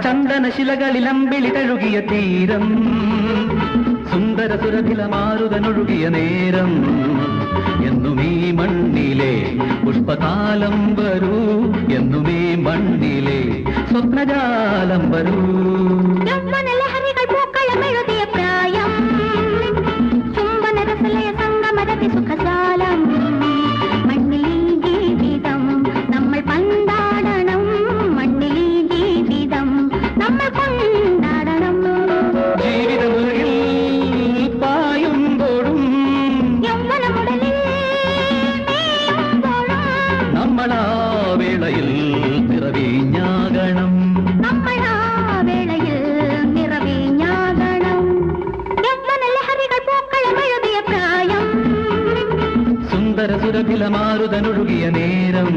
ചന്ദനശിലകളിലമ്പിളി തഴുകിയ തീരം, സുന്ദര സുരഭിലമാരുതനൊഴുകിയ നേരം, എന്നും ഈ മണ്ണിലെ പുഷ്പകാലം വരൂ, എന്നും ഈ മണ്ണിലെ സ്വപ്നജാലം വരൂ. ലഹരികൾ പൂക്കളമെഴുതിയ പ്രായം, ചുംബനരസലയ സംഗമരതി സുഖജാലം, മണ്ണിൽ ജീവിതം നമ്മൾ പന്താടണം, മണ്ണിൽ ജീവിതം നമ്മൾ കൊണ്ടാടണം. ജീവിതമുലകിൽ പായുമ്പോഴും യൗവനമുടലിൽ മേയുമ്പോഴും നമ്മളാ വേളയിൽ നിറവീഞ്ഞാകണം, നമ്മളാ വേളയിൽ നിറവീഞ്ഞാകണം. യൗവന ലഹരികൾ പൂക്കളമെഴുതിയ പ്രായം, സുന്ദര സുരഭിലമാരുതനൊഴുകിയ നേരം,